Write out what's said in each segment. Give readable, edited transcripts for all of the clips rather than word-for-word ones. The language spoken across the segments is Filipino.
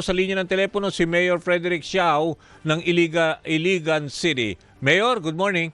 Sa linya ng telepono si Mayor Frederick Siao ng Iligan City. Mayor, good morning.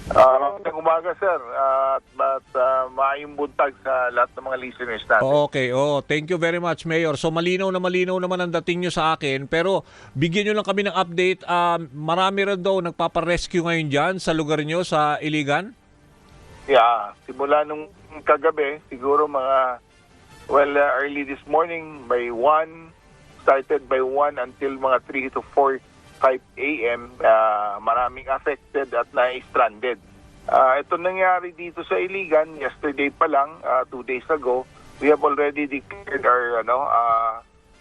Magandang umaga, sir. Maayong buntag sa lahat ng mga listeners natin. Okay, thank you very much, Mayor. So malinaw naman ang dating nyo sa akin, pero bigyan nyo lang kami ng update. Marami rin daw nagpaparescue ngayon dyan sa lugar nyo sa Iligan? Yeah, simula nung kagabi, siguro early this morning by 1, started by 1 until mga 3 to 4, 5 a.m., maraming affected at na-stranded. Ito nangyari dito sa Iligan, yesterday pa lang, 2 days ago, we have already declared our,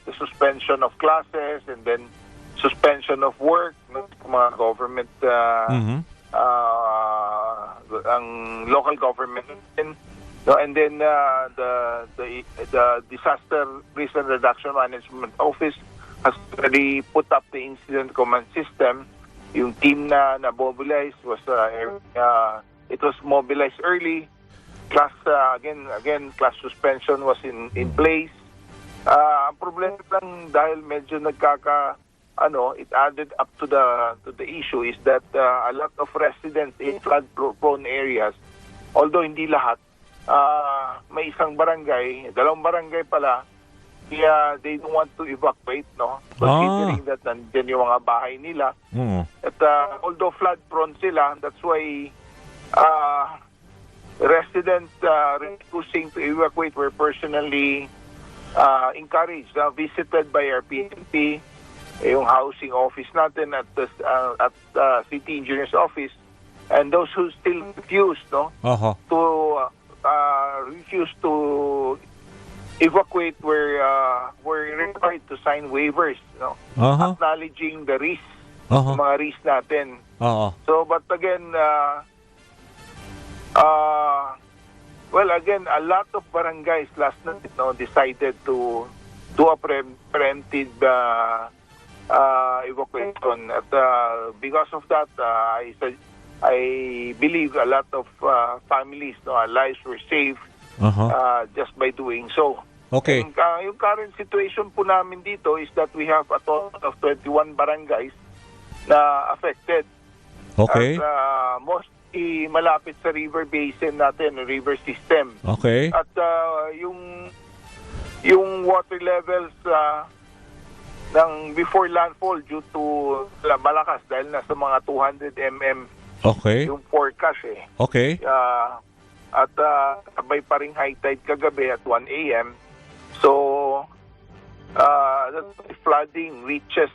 the suspension of classes and then suspension of work, mga government, ang local government, and then the Disaster Risk and Reduction Management Office has already put up the incident command system. Yung team na mobilized was it was mobilized early. Class class suspension was in place. Ang problema lang dahil medyo it added up to the issue is that a lot of residents in flood prone areas, although hindi lahat, may isang barangay, dalawang barangay pala, kaya they don't want to evacuate, no? Considering that nandiyan yung mga bahay nila. At although flood prone sila, that's why residents refusing to evacuate were personally encouraged, visited by our PNP, yung housing office natin at city engineer's office, and those who still refuse, refuse to evacuate were required to sign waivers, acknowledging the risk, mga risk natin. So, but again, a lot of barangays last night decided to do a preemptive evacuation. At because of that, I believe a lot of families, lives were saved just by doing so. Okay. And, yung current situation po namin dito is that we have a total of 21 barangays na affected. Okay. At mostly malapit sa river basin natin, river system. Okay. At yung water levels ng before landfall due to malakas dahil nasa mga 200 mm yung forecast Okay. At sabay pa ring high tide kagabi at 1 a.m. So the flooding reaches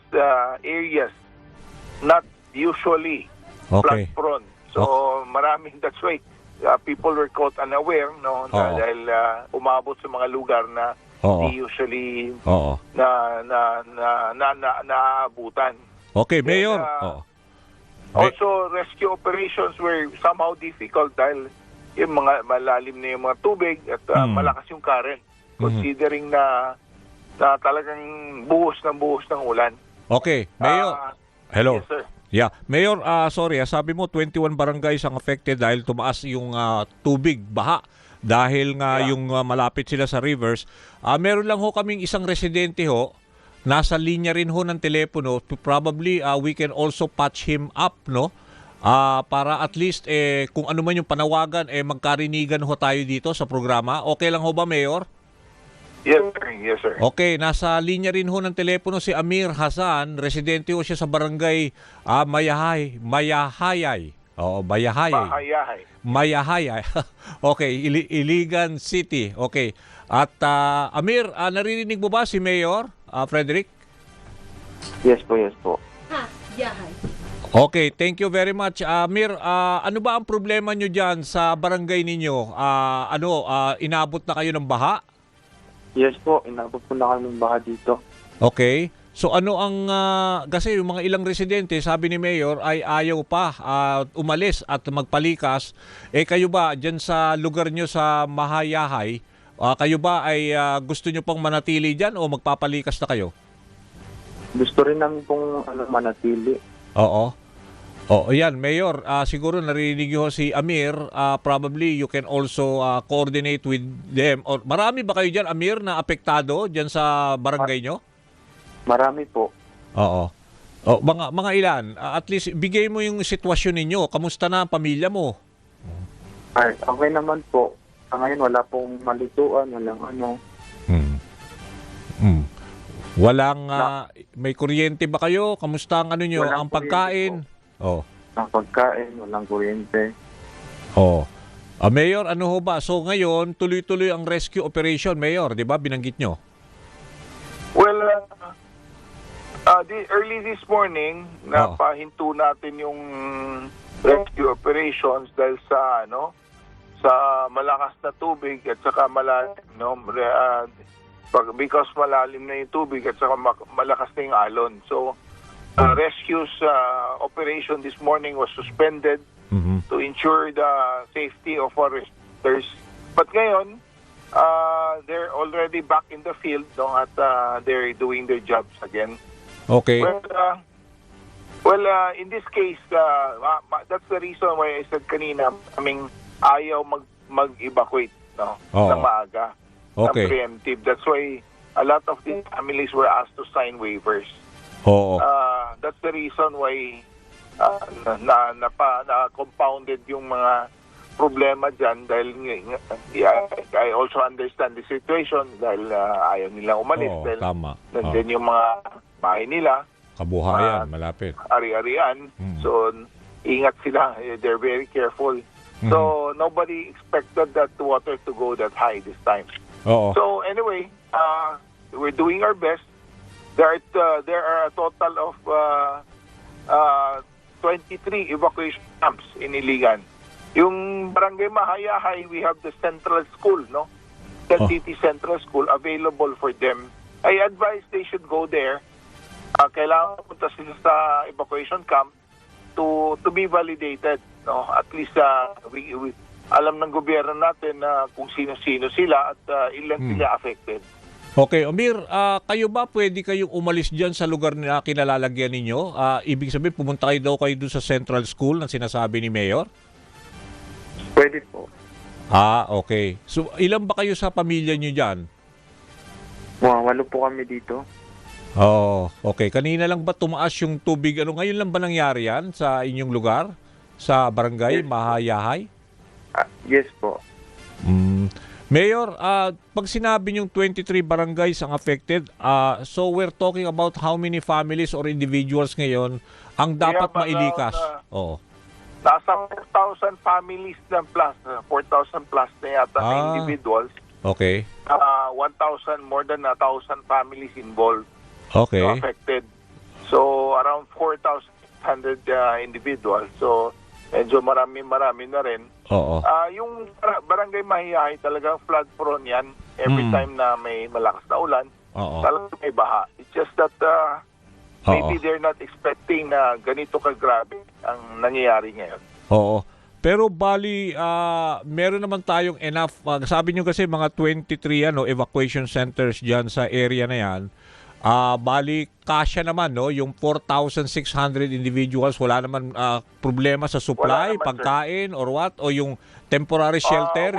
areas not usually flood prone. So maraming, that's why people were caught unaware, dahil umabot sa mga lugar na hindi usually naabutan. Okay, Mayor. Also, rescue operations were somehow difficult dahil yung mga malalim na yung mga tubig at malakas yung current, considering na talagang buhos ng ulan. Okay, Mayor. Hello. Yes, sir. Yeah, Mayor, sorry, sabi mo 21 barangays ang affected dahil tumaas yung tubig, baha, dahil nga yung malapit sila sa rivers. Meron lang ho kaming isang residente nasa linya rin ho ng telepono. Probably we can also patch him up, no? Para at least kung ano man yung panawagan, magkarinigan ho tayo dito sa programa. Okay lang ho ba, Mayor? Yes, sir. Yes, sir. Okay, nasa linya rin ho ng telepono si Amir Hasan. Residente ho siya sa barangay Mayahayay. Mayahayay. Okay, Iligan City. Okay. At Amir, naririnig mo ba si Mayor Frederick? Yes po. Yahay. Okay, thank you very much. Amir, ano ba ang problema nyo dyan sa barangay ninyo? Inabot na kayo ng baha? Yes po, inabot po na kami ng baha dito. Okay. So ano ang, kasi yung mga ilang residente, sabi ni Mayor, ay ayaw pa umalis at magpalikas. Kayo ba, dyan sa lugar nyo sa Mahayahay, kayo ba ay gusto nyo pang manatili dyan o magpapalikas na kayo? Gusto rin namin pong manatili. Oo. Oh, ayan, Mayor, siguro narinig niyo si Amir, probably you can also coordinate with them. Or marami ba kayo diyan, Amir, na apektado diyan sa barangay nyo? Marami po. Oo. Oh, mga ilan? At least bigay mo yung sitwasyon ninyo. Kamusta na ang pamilya mo? Ay, okay naman po. Sa ngayon, wala pong malituan, walang ano. Hmm. Hmm. Walang may kuryente ba kayo? Kamusta ang ano nyo? Walang Ang pagkain? Oh. Ang pagkain, walang kuryente. Oh. Mayor, ano ho ba? So ngayon, tuloy-tuloy ang rescue operation, Mayor, 'di ba? Binanggit nyo. Well, early this morning, napahinto natin yung rescue operations dahil sa sa malakas na tubig at saka malalim, because malalim na yung tubig at saka malakas na yung alon. So, rescue's operation this morning was suspended to ensure the safety of our rescuers. But ngayon, they're already back in the field at they're doing their jobs again. Okay. Well, in this case, that's the reason why I said kanina, ayaw mag-evacuate ng maaga, Okay. ng preemptive. That's why a lot of the families were asked to sign waivers. Oo. That's the reason why na-compounded yung mga problema dyan dahil I also understand the situation dahil ayaw nilang umalis Oo, dahil tama. nandun yung mga bahay nila, Kabuhayan, malapit. ari-arian. So, ingat sila. They're very careful. So, nobody expected that water to go that high this time. Oo. So, anyway, we're doing our best. There are a total of 23 evacuation camps in Iligan. Yung Barangay Mahayahay, we have the Central School, City Central School available for them. I advise they should go there. Kailangan punta sila sa evacuation camp to be validated. At least we alam ng gobyerno natin kung sino-sino sila at ilan sila affected. Okay, Amir, kayo ba pwede kayong umalis dyan sa lugar na kinalalagyan ninyo? Ibig sabihin, pumunta kayo doon sa Central School na sinasabi ni Mayor? Pwede po. Okay. So, ilan ba kayo sa pamilya nyo dyan? Walo po kami dito. Okay. Kanina lang ba tumaas yung tubig? Ngayon lang ba nangyari yan sa inyong lugar? Sa barangay, Mahayahay? Yes po. Mayor, pag sinabi niyong 23 barangays ang affected, so we're talking about how many families or individuals ngayon ang dapat mailikas? Nasa 4,000 families na plus, 4,000 plus na yata na individuals. Okay. 1,000, more than 1,000 families involved. Okay. Affected. So, around 4,100 individuals. So, medyo marami na rin. Oo. Yung Barangay Mahiyahay talagang flood prone yan. Every time na may malakas na ulan, talagang may baha. It's just that maybe they're not expecting na ganito kagrabe ang nangyayari ngayon. Oo. Pero bali, meron naman tayong enough. Sabi nyo kasi mga 23 evacuation centers dyan sa area na yan. Bali, kasya naman, yung 4,600 individuals, wala naman problema sa supply, naman, pagkain, or what? O yung temporary shelter?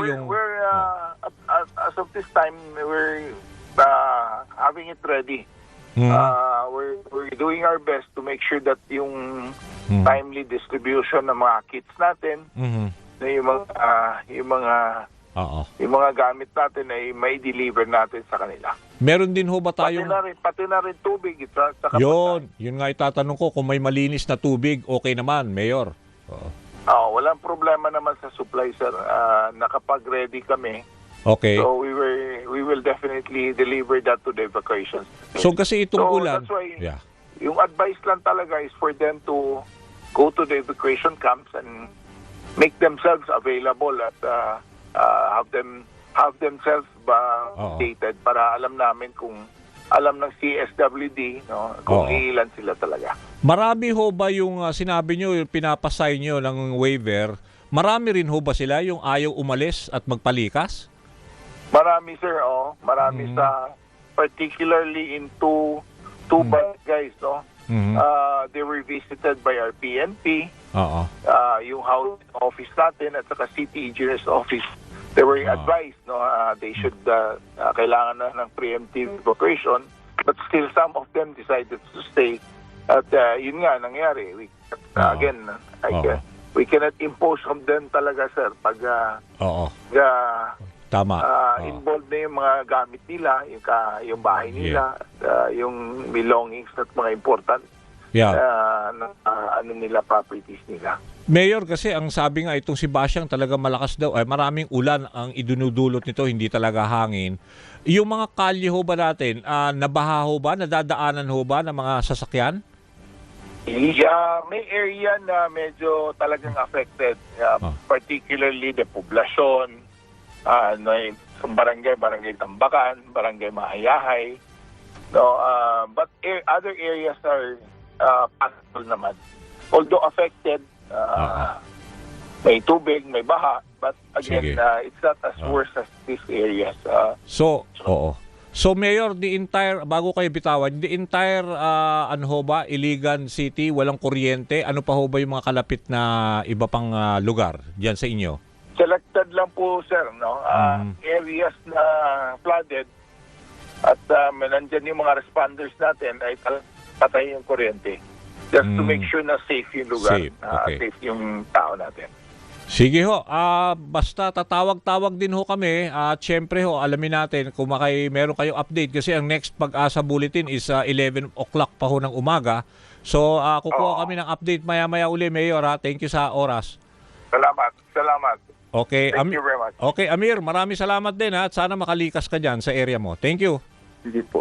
As of this time, we're having it ready. We're doing our best to make sure that yung timely distribution ng mga kits natin, na yung mga gamit natin ay may deliver natin sa kanila. Meron din ho ba tayong... Pati na rin tubig. Yun nga itatanong ko, kung may malinis na tubig, okay naman, Mayor. Walang problema naman sa supply, sir. Nakapag-ready kami. Okay. So we will definitely deliver that to the evacuation. So kasi itong ulan... That's why yung advice lang talaga is for them to go to the evacuation camps and make themselves available at have themselves updated para alam namin alam ng CSWD kung ilan sila talaga. Marami ho ba yung sinabi nyo, yung pinapasay nyo ng waiver, marami rin ho ba sila yung ayaw umalis at magpalikas? Marami, sir. Marami sa particularly in two barangays, Mhm. They were visited by our PNP, Oo. yung house office natin at saka city engineer's office. They were advised they should kailangan na ng preemptive evacuation, but still some of them decided to stay. At yun nga nangyari. Again, we cannot impose on them talaga, sir, pag Oo. Tama. involved na yung mga gamit nila, yung bahay nila, yung belongings at mga important Yeah. nila, properties nila. Mayor, kasi ang sabi nga itong si Basyang talaga malakas daw, ay maraming ulan ang idinudulot nito, hindi talaga hangin. Yung mga kalye ho ba natin, nabaha ho ba, nadadaanan ho ba ng mga sasakyan? May area na medyo talagang affected, particularly the poblasyon, barangay Tambakan, barangay Mahayahay. No, but other areas are passable naman. Although affected, may tubig, may baha, but again, it's not as worse as these areas. Oo. So Mayor, bago kayo bitawan, the entire Iligan City, walang kuryente, ano pa ho ba yung mga kalapit na iba pang lugar diyan sa inyo? Selected lang po, sir, areas na flooded at nandyan yung mga responders natin ay patay yung kuryente. Just to make sure na safe yung lugar, Safe, okay. safe yung tao natin. Sige ho, basta tatawag-tawag din ho kami at syempre ho, alamin natin kung meron kayong update kasi ang next Pag-asa Bulletin is 11 o'clock pa ho ng umaga. So kukuha kami ng update maya-maya uli, Mayor. Thank you sa oras. Salamat. Okay, Thank you very much. Okay, Amir, maraming salamat din at sana makalikas ka dyan sa area mo. Thank you. Hindi po.